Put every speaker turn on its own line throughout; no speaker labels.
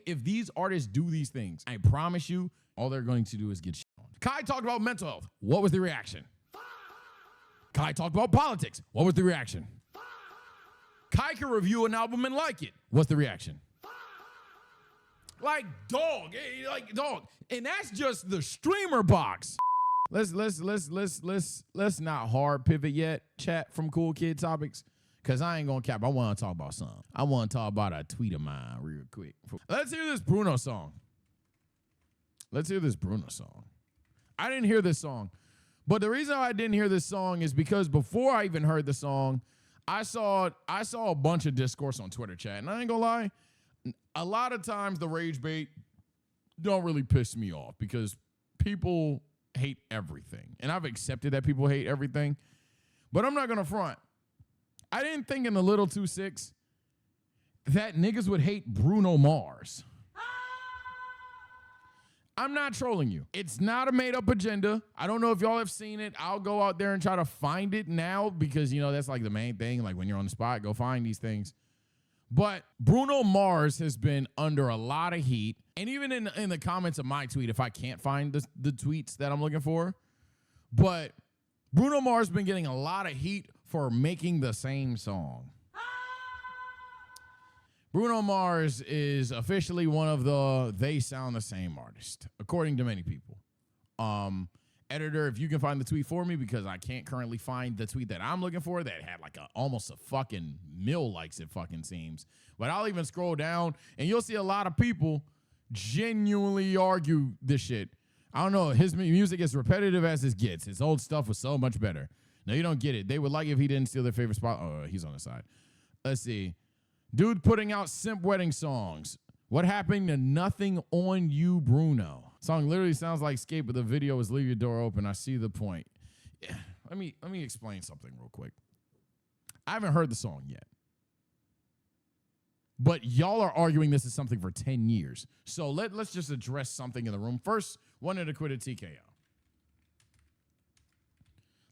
if these artists do these things, I promise you, all they're going to do is get shit on. Kai talked about mental health. What was the reaction? Kai talked about politics. What was the reaction? Kai can review an album and like it. What's the reaction? Like dog. And that's just the streamer box. Let's not hard pivot yet, chat from Cool Kid Topics. Cause I ain't gonna cap. I want to talk about something. I want to talk about a tweet of mine real quick. Let's hear this Bruno song. I didn't hear this song. But the reason I didn't hear this song is because before I even heard the song, I saw a bunch of discourse on Twitter chat. And I ain't gonna lie, a lot of times the rage bait don't really piss me off because people hate everything. And I've accepted that people hate everything. But I'm not gonna front. I didn't think in the Little 2-6 that niggas would hate Bruno Mars. I'm not trolling you. It's not a made-up agenda. I don't know if y'all have seen it. I'll go out there and try to find it now because, you know, that's like the main thing. Like when you're on the spot, go find these things. But Bruno Mars has been under a lot of heat. And even in the comments of my tweet, if I can't find the tweets that I'm looking for. But Bruno Mars has been getting a lot of heat for making the same song. Bruno Mars is officially one of the they sound the same artists, according to many people. Editor, if you can find the tweet for me, because I can't currently find the tweet that I'm looking for that had like almost a fucking mill likes, it fucking seems. But I'll even scroll down and you'll see a lot of people genuinely argue this shit. I don't know. His music is repetitive as it gets. His old stuff was so much better. No, you don't get it. They would like if he didn't steal their favorite spot. Oh, he's on the side. Let's see. Dude putting out simp wedding songs. What happened to Nothing on You, Bruno? Song literally sounds like Skate, but the video is Leave Your Door Open. I see the point. Yeah. Let me explain something real quick. I haven't heard the song yet. But y'all are arguing this is something for 10 years. So let's just address something in the room. First, wanted to quit a TKO.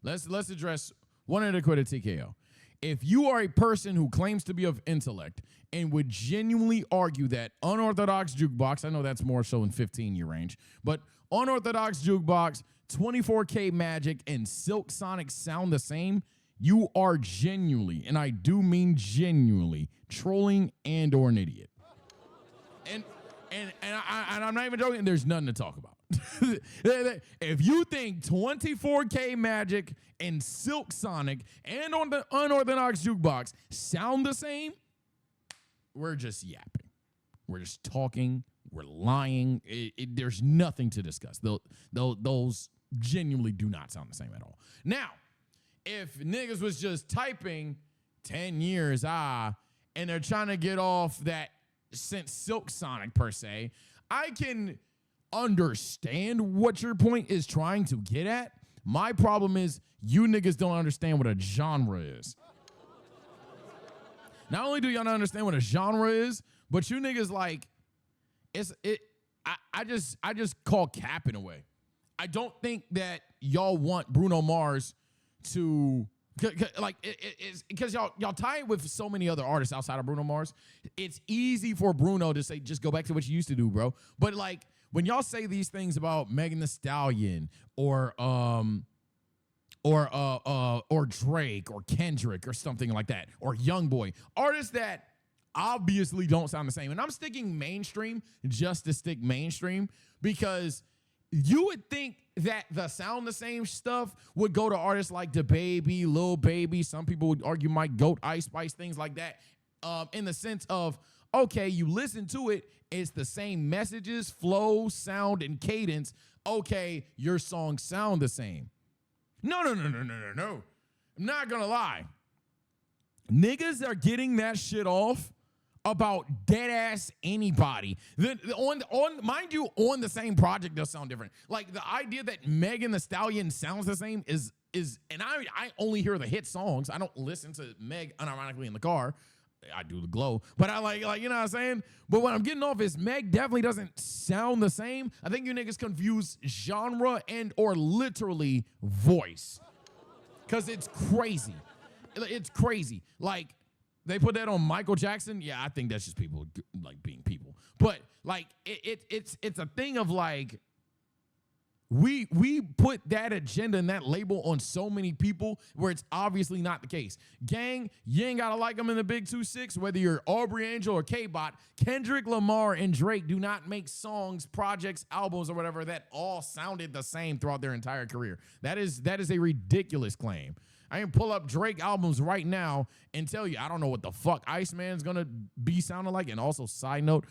Let's address wanted to quit a TKO. If you are a person who claims to be of intellect and would genuinely argue that Unorthodox Jukebox, I know that's more so in 15-year range, but Unorthodox Jukebox, 24K Magic, and Silk Sonic sound the same, you are genuinely, and I do mean genuinely, trolling and or an idiot. And I'm not even joking, there's nothing to talk about. If you think 24K Magic and Silk Sonic and on the Unorthodox Jukebox sound the same, we're just yapping. We're just talking. We're lying. There's nothing to discuss. Those genuinely do not sound the same at all. Now, if niggas was just typing 10 years, and they're trying to get off that since Silk Sonic per se, I can understand what your point is trying to get at. My problem is you niggas don't understand what a genre is. Not only do y'all not understand what a genre is, but you niggas like I just call cap in a way. I don't think that y'all want Bruno Mars to like it's because y'all tie it with so many other artists outside of Bruno Mars. It's easy for Bruno to say just go back to what you used to do, bro. But like when y'all say these things about Megan Thee Stallion or Drake or Kendrick or something like that, or Youngboy, artists that obviously don't sound the same. And I'm sticking mainstream just to stick mainstream because you would think that the sound the same stuff would go to artists like DaBaby, Lil Baby. Some people would argue Mike Goat, Ice Spice, things like that. In the sense of, okay, you listen to it, it's the same messages, flow, sound, and cadence. Okay, your songs sound the same. No. I'm not gonna lie. Niggas are getting that shit off about dead ass anybody. Mind you, on the same project, they'll sound different. Like the idea that Megan Thee Stallion sounds the same is, and I only hear the hit songs. I don't listen to Meg unironically in the car. I do the glow, but I like, you know what I'm saying? But what I'm getting off is Meg definitely doesn't sound the same. I think you niggas confuse genre and or literally voice. Cause it's crazy. It's crazy. Like, they put that on Michael Jackson. Yeah, I think that's just people like being people. But like it's a thing of like we put that agenda and that label on so many people where it's obviously not the case. Gang, you ain't gotta like them in the big 2-6, whether you're Aubrey Angel or K-Bot. Kendrick Lamar and Drake do not make songs, projects, albums, or whatever that all sounded the same throughout their entire career. That is a ridiculous claim. I can pull up Drake albums right now and tell you I don't know what the fuck Iceman's gonna be sounding like. And also, side note,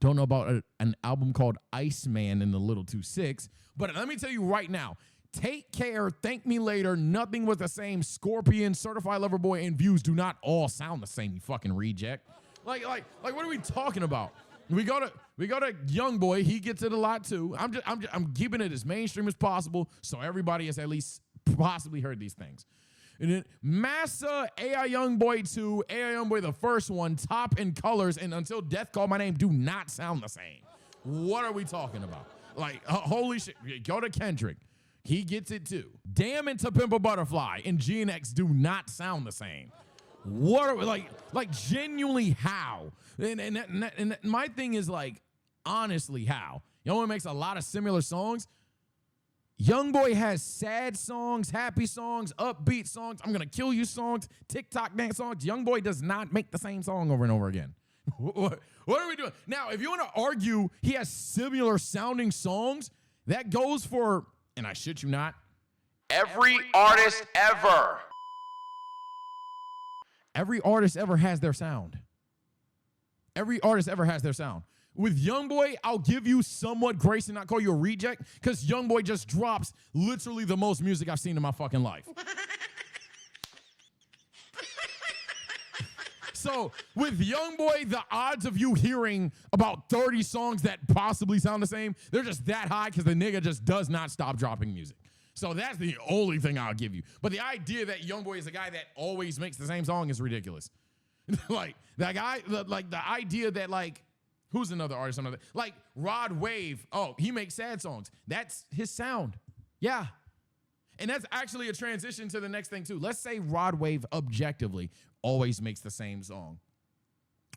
don't know about an album called Iceman in the Little 2-6. But let me tell you right now, Take Care, Thank Me Later, Nothing Was the Same, Scorpion, Certified Lover Boy, and Views do not all sound the same, you fucking reject. Like what are we talking about? We go to YoungBoy, he gets it a lot too. I'm keeping it as mainstream as possible so everybody has at least possibly heard these things. And then Massa, AI YoungBoy 2, AI YoungBoy the first one, Top in Colors, and Until Death Called My Name do not sound the same. What are we talking about? Like, holy shit. Go to Kendrick. He gets it too. Damn and To Pimp a Butterfly and GNX do not sound the same. What are we, like genuinely how? And my thing is like, honestly, how? You know what makes a lot of similar songs? YoungBoy has sad songs, happy songs, upbeat songs, I'm gonna kill you songs, TikTok dance songs. YoungBoy does not make the same song over and over again. What are we doing? Now, if you want to argue he has similar sounding songs, that goes for, and I shit you not,
every artist ever.
Every artist ever has their sound. Every artist ever has their sound. With YoungBoy, I'll give you somewhat grace and not call you a reject because YoungBoy just drops literally the most music I've seen in my fucking life. So with YoungBoy, the odds of you hearing about 30 songs that possibly sound the same, they're just that high because the nigga just does not stop dropping music. So that's the only thing I'll give you. But the idea that YoungBoy is a guy that always makes the same song is ridiculous. Like that guy, like the idea that like, who's another artist? Like Rod Wave. Oh, he makes sad songs. That's his sound. Yeah. And that's actually a transition to the next thing too. Let's say Rod Wave objectively always makes the same song.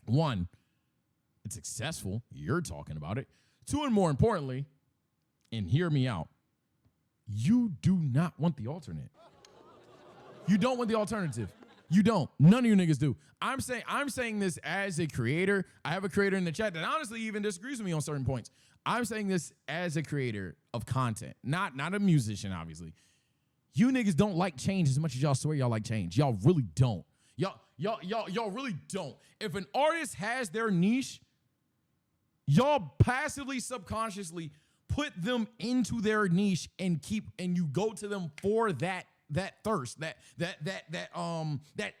One, it's successful. You're talking about it. Two, and more importantly, and hear me out, you do not want the alternate. You don't want the alternative. You don't. None of you niggas do. I'm saying this as a creator. I have a creator in the chat that honestly even disagrees with me on certain points. I'm saying this as a creator of content, not a musician, obviously. You niggas don't like change as much as y'all swear y'all like change. Y'all really don't. Y'all really don't. If an artist has their niche, y'all passively, subconsciously put them into their niche and you go to them for that thirst, that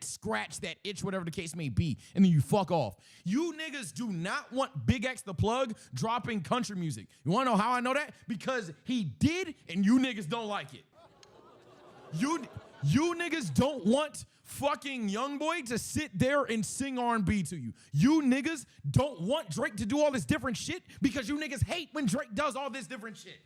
scratch, that itch, whatever the case may be, and then you fuck off. You niggas do not want Big X the Plug dropping country music. You wanna know how I know that? Because he did, and you niggas don't like it. You niggas don't want fucking YoungBoy to sit there and sing R&B to you. You niggas don't want Drake to do all this different shit because you niggas hate when Drake does all this different shit.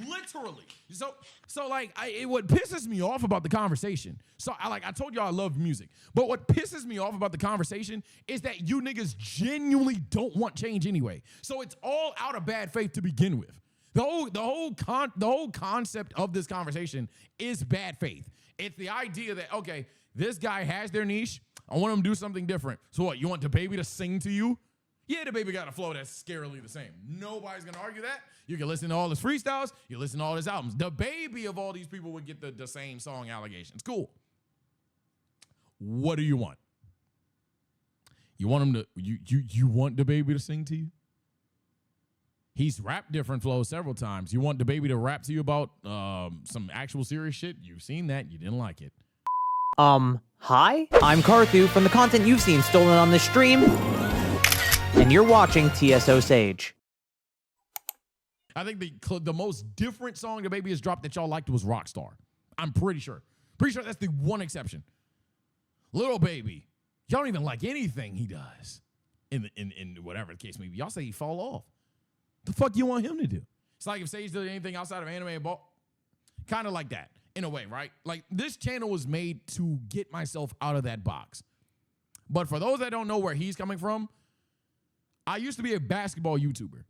Literally. So like, what pisses me off about the conversation, so I told y'all I love music, but what pisses me off about the conversation is that you niggas genuinely don't want change anyway. So it's all out of bad faith to begin with. The whole concept of this conversation is bad faith. It's the idea that, okay, this guy has their niche. I want him to do something different. So what, you want DaBaby to sing to you? Yeah, DaBaby got a flow that's scarily the same. Nobody's going to argue that. You can listen to all his freestyles. You listen to all his albums. DaBaby of all these people would get the same song allegations. Cool. What do you want? You want him to, you want DaBaby to sing to you? He's rapped different flows several times. You want DaBaby to rap to you about some actual serious shit? You've seen that. You didn't like it.
Hi? I'm Karthu from the content you've seen stolen on this stream, and you're watching TSO Sage.
I think the most different song DaBaby has dropped that y'all liked was Rockstar. I'm pretty sure. Pretty sure that's the one exception. Lil Baby, y'all don't even like anything he does in whatever the case may be. Y'all say he fall off. The fuck you want him to do? It's like if Sage did anything outside of anime and ball. Kind of like that, in a way, right? Like, this channel was made to get myself out of that box. But for those that don't know where he's coming from, I used to be a basketball YouTuber.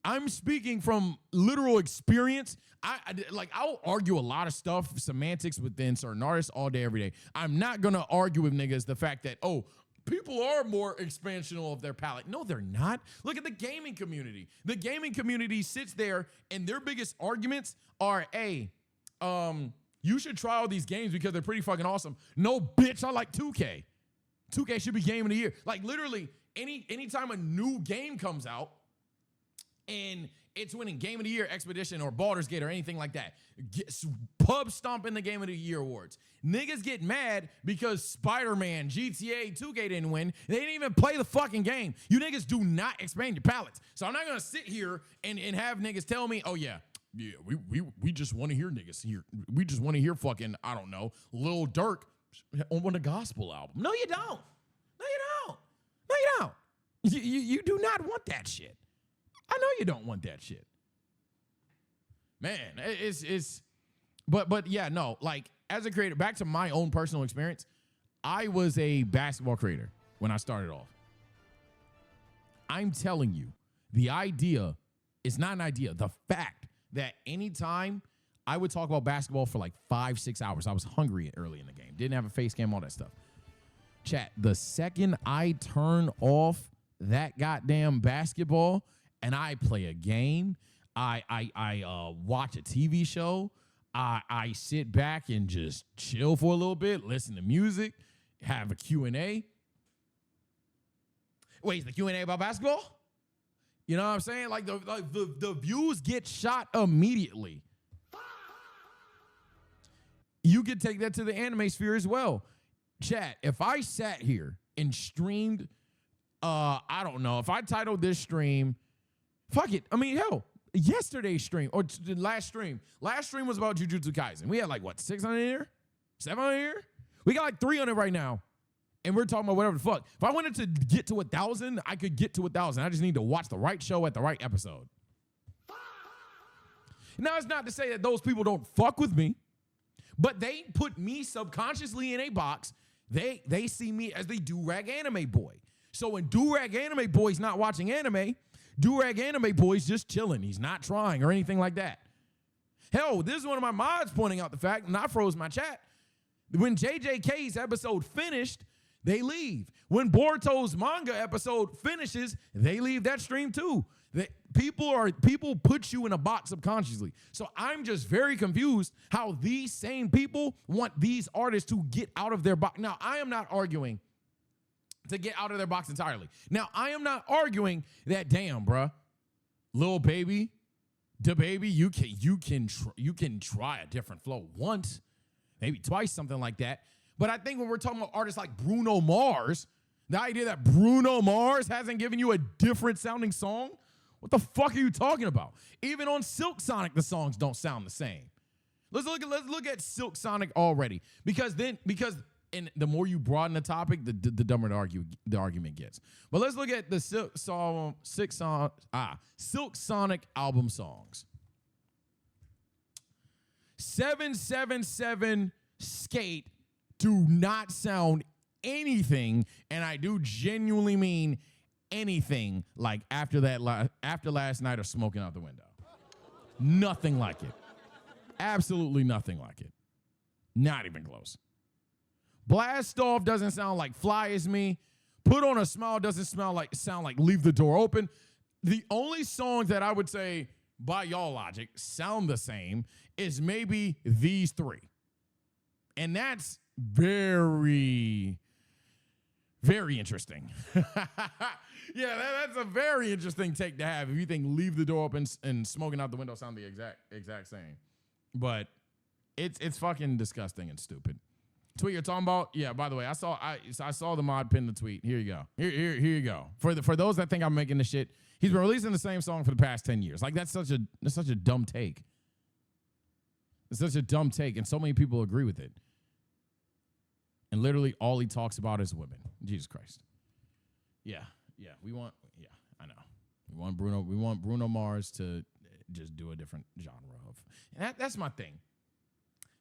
I'm speaking from literal experience. I'll argue a lot of stuff, semantics within certain artists all day, every day. I'm not gonna argue with niggas the fact that, oh, people are more expansional of their palate. No, they're not. Look at the gaming community. The gaming community sits there and their biggest arguments are, hey, you should try all these games because they're pretty fucking awesome. No, bitch, I like 2K. 2K should be game of the year. Like literally, anytime a new game comes out and it's winning Game of the Year, Expedition, or Baldur's Gate, or anything like that, pub stomp in the Game of the Year awards. Niggas get mad because Spider-Man, GTA, 2K didn't win. They didn't even play the fucking game. You niggas do not expand your palates. So I'm not gonna sit here and have niggas tell me, oh yeah, we just want to hear niggas here. We just want to hear fucking, I don't know, Lil Durk on a gospel album. No, you don't. No, you don't. No, you don't. You do not want that shit. I know you don't want that shit. Man, but yeah, no, like as a creator, back to my own personal experience, I was a basketball creator when I started off. I'm telling you, the idea is not an idea. The fact that anytime I would talk about basketball for like 5-6 hours, I was hungry early in the game, didn't have a face cam, all that stuff. Chat, the second I turn off that goddamn basketball and I play a game, I watch a TV show, I sit back and just chill for a little bit, listen to music, have a Q&A. Wait, is the Q&A about basketball? You know what I'm saying? Like the views get shot immediately. You could take that to the anime sphere as well. Chat, if I sat here and streamed, I don't know, if I titled this stream, fuck it. I mean, hell, yesterday's stream or the last stream was about Jujutsu Kaisen. We had like what, 600 here, 700 here. We got like 300 right now, and we're talking about whatever the fuck. If I wanted to get to 1,000, I could get to 1,000. I just need to watch the right show at the right episode. Now, it's not to say that those people don't fuck with me, but they put me subconsciously in a box. They see me as the do-rag anime boy. So when do-rag anime boy's not watching anime, do-rag anime boy's just chilling. He's not trying or anything like that. Hell, this is one of my mods pointing out the fact, and I froze my chat. When JJK's episode finished, they leave. When Boruto's manga episode finishes, they leave that stream too. People put you in a box subconsciously. So I'm just very confused how these same people want these artists to get out of their box. Now, I am not arguing to get out of their box entirely. Now, I am not arguing that, damn, bruh, Lil Baby, DaBaby, you can try a different flow once, maybe twice, something like that. But I think when we're talking about artists like Bruno Mars, the idea that Bruno Mars hasn't given you a different sounding song, what the fuck are you talking about? Even on Silk Sonic, the songs don't sound the same. Let's look at Silk Sonic already, because and the more you broaden the topic, the dumber the argument gets. But let's look at the Silk Sonic album songs. 777 Skate do not sound anything, and I do genuinely mean anything like after last night or Smoking Out the Window. Nothing like it. Absolutely nothing like it. Not even close. Blast Off doesn't sound like Fly As Me. Put On a Smile doesn't sound like Leave the Door Open. The only songs that I would say, by y'all logic, sound the same is maybe these three. And that's very, very interesting. Yeah, that's a very interesting take to have if you think Leave the Door Open and Smoking Out the Window sound the exact same. But it's fucking disgusting and stupid. Tweet you're talking about? Yeah, by the way, I saw the mod pin the tweet. Here you go. Here you go. For those that think I'm making this shit, he's been releasing the same song for the past 10 years. Like that's such a dumb take. It's such a dumb take, and so many people agree with it. And literally all he talks about is women. Jesus Christ. Yeah, I know. We want Bruno Mars to just do a different genre of. And that's my thing.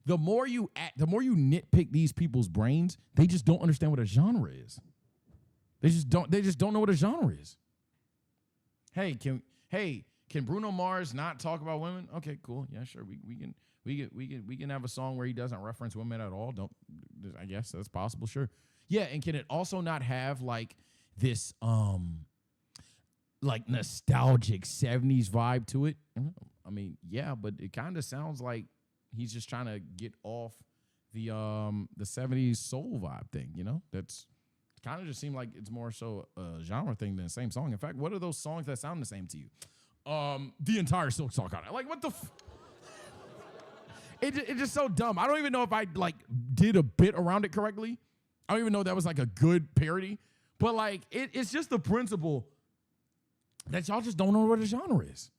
The more you nitpick these people's brains, they just don't understand what a genre is. They just don't know what a genre is. Can Bruno Mars not talk about women? Okay, cool. Yeah, sure. We can have a song where he doesn't reference women at all. I guess that's possible. Sure. Yeah, and can it also not have like this like nostalgic 70s vibe to it? I mean, yeah, but it kind of sounds like he's just trying to get off the 70s soul vibe thing, you know? That's kind of just seemed like it's more so a genre thing than the same song. In fact, what are those songs that sound the same to you? The entire Silk Song on it. Like, what the It's just so dumb. I don't even know if I like did a bit around it correctly. I don't even know that was like a good parody. But like it's just the principle that y'all just don't know what a genre is.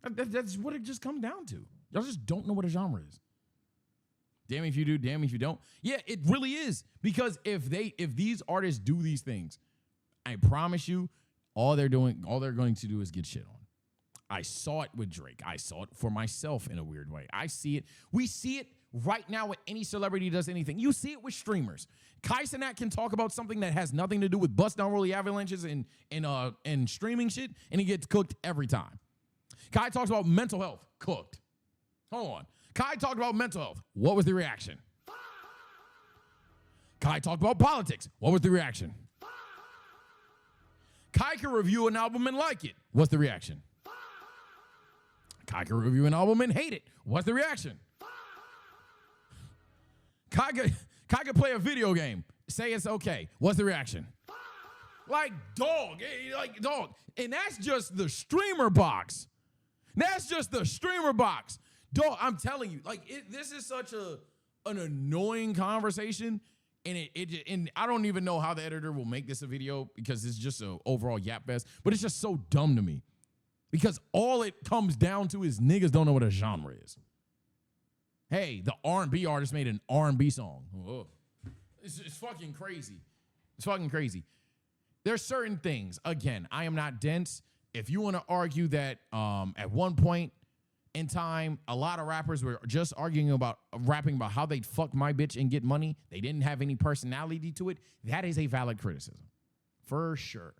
That's what it just comes down to. Y'all just don't know what a genre is. Damn if you do, damn if you don't. Yeah, it really is. Because if these artists do these things, I promise you, all they're going to do is get shit on. I saw it with Drake. I saw it for myself in a weird way. I see it. We see it right now when any celebrity does anything. You see it with streamers. Kai Cenat can talk about something that has nothing to do with bust down rolly avalanches and streaming shit, and he gets cooked every time. Kai talks about mental health. Cooked. Hold on. Kai talked about mental health. What was the reaction? Kai talked about politics. What was the reaction? Kai can review an album and like it. What's the reaction? Kai can review an album and hate it. What's the reaction? Kai can play a video game, say it's okay. What's the reaction? Like dog. And that's just the streamer box. That's just the streamer box. Dog, I'm telling you, like this is such an annoying conversation, and I don't even know how the editor will make this a video because it's just an overall yap fest, but it's just so dumb to me. Because all it comes down to is niggas don't know what a genre is. Hey, the R&B artist made an R&B song. Whoa. It's fucking crazy. It's fucking crazy. There's certain things. Again, I am not dense. If you want to argue that at one point in time, a lot of rappers were just rapping about how they'd fuck my bitch and get money, they didn't have any personality to it, that is a valid criticism. For sure.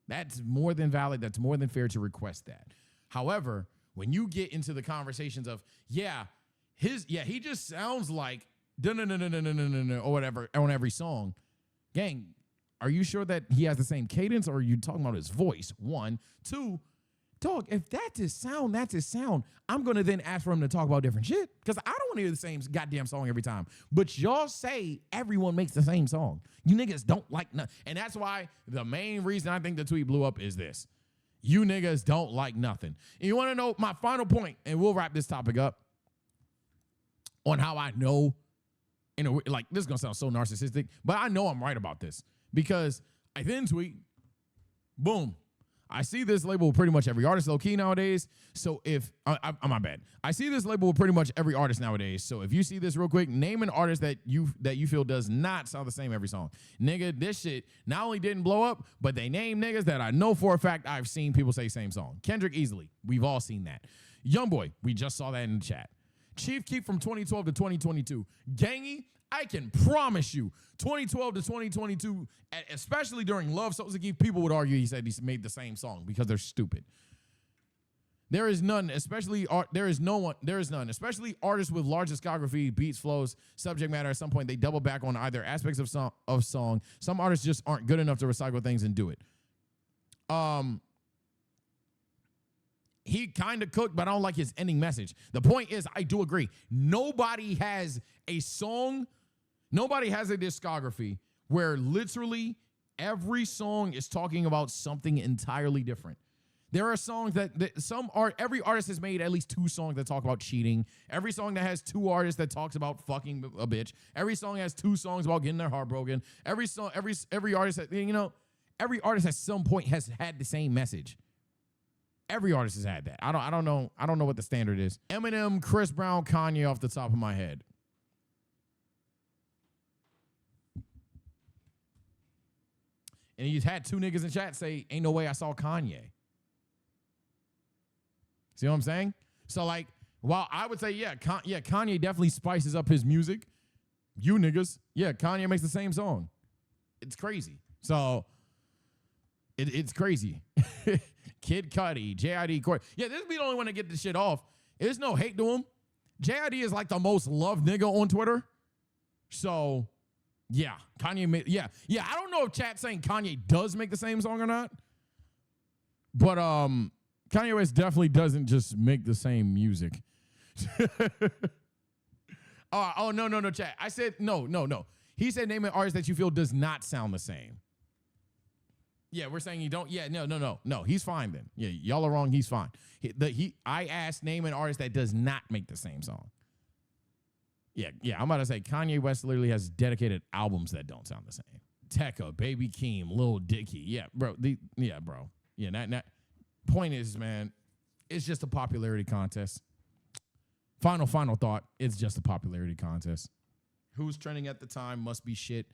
That's more than valid. That's more than fair to request that. However, when you get into the conversations of, he just sounds like no, or whatever on every song. Gang, are you sure that he has the same cadence, or are you talking about his voice? One. Two, dog, if that's his sound, that's his sound. I'm going to then ask for him to talk about different shit because I don't want to hear the same goddamn song every time. But y'all say everyone makes the same song. You niggas don't like nothing. And that's why the main reason I think the tweet blew up is this. You niggas don't like nothing. And you want to know my final point, and we'll wrap this topic up on how I know, like this is going to sound so narcissistic, but I know I'm right about this because I then tweet, boom. I see this label with pretty much every artist low key nowadays. So if my bad, I see this label with pretty much every artist nowadays. So if you see this real quick, name an artist that you feel does not sound the same every song. Nigga, this shit not only didn't blow up, but they name niggas that I know for a fact I've seen people say same song. Kendrick easily, we've all seen that. Youngboy, we just saw that in the chat. Chief Keef from 2012 to 2022. Gangy, I can promise you, 2012 to 2022, especially during Love Sosa Keef, people would argue he said he made the same song because they're stupid. There is none, especially especially artists with large discography, beats, flows, subject matter. At some point, they double back on either aspects of song. Some artists just aren't good enough to recycle things and do it. He kind of cooked, but I don't like his ending message. The point is, I do agree. Nobody has a discography where literally every song is talking about something entirely different. There are songs that every artist has made at least 2 songs that talk about cheating. Every song that has 2 artists that talks about fucking a bitch. Every song has 2 songs about getting their heart broken. Every artist every artist at some point has had the same message. Every artist has had that. I don't know what the standard is. Eminem, Chris Brown, Kanye off the top of my head. And he's had 2 niggas in chat say, ain't no way I saw Kanye. See what I'm saying? So like, while I would say, Kanye definitely spices up his music. You niggas, Kanye makes the same song. It's crazy. So It's crazy. Kid Cudi, JID, Corey. Yeah, this be the only one to get this shit off. There's no hate to him. JID is like the most loved nigga on Twitter. So, yeah, Kanye yeah. I don't know if chat's saying Kanye does make the same song or not. But Kanye West definitely doesn't just make the same music. No, chat. I said no. He said name an artist that you feel does not sound the same. Yeah, we're saying you don't. Yeah, no. He's fine then. Yeah, y'all are wrong. He's fine. I asked name an artist that does not make the same song. Yeah. I'm about to say Kanye West literally has dedicated albums that don't sound the same. Tekka, Baby Keem, Lil Dicky. Yeah, bro. Bro. Yeah, point is, man, it's just a popularity contest. Final thought. It's just a popularity contest. Who's trending at the time must be shit.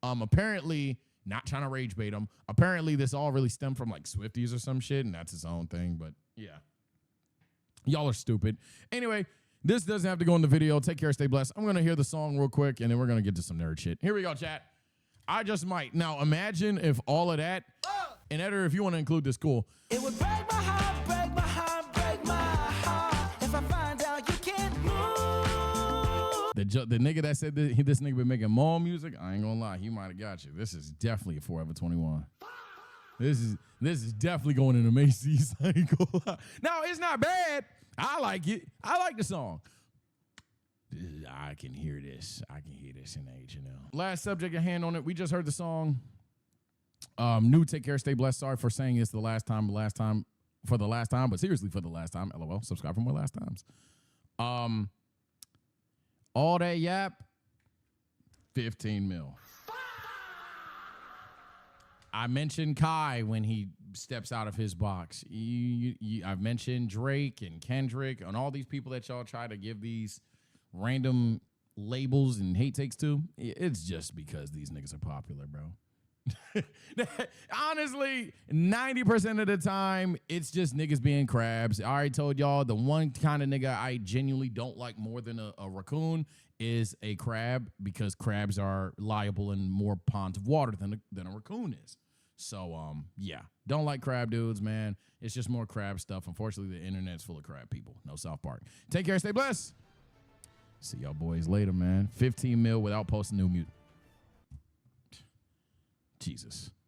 Apparently, not trying to rage bait them. Apparently, this all really stemmed from like Swifties or some shit, and that's its own thing. But yeah, y'all are stupid. Anyway, this doesn't have to go in the video. Take care, stay blessed. I'm gonna hear the song real quick, and then we're gonna get to some nerd shit. Here we go, chat. I just might. Now, imagine if all of that, and editor, if you want to include this, cool.
It would break my heart, break my heart, break my heart if I find out you can't move.
The nigga that said this nigga been making more music, I ain't gonna lie, he might have got you. This is definitely a Forever 21. This is definitely going into Macy's. I ain't gonna lie. No, it's not bad. I like it. I like the song. I can hear this. I can hear this in H&L. Last subject at hand on it. We just heard the song. New Take Care, Stay Blessed. Sorry for saying it's the last time, but seriously for the last time. LOL. Subscribe for more last times. All that yap, 15 mil. I mentioned Kai when he steps out of his box. I've mentioned Drake and Kendrick and all these people that y'all try to give these random labels and hate takes to. It's just because these niggas are popular, bro. Honestly, 90% of the time, it's just niggas being crabs. I already told y'all the one kind of nigga I genuinely don't like more than a raccoon is a crab, because crabs are liable in more ponds of water than a raccoon is. So, yeah, don't like crab dudes, man. It's just more crab stuff. Unfortunately, the internet's full of crab people. No South Park. Take care, stay blessed. See y'all boys later, man. 15 mil without posting new music. Jesus.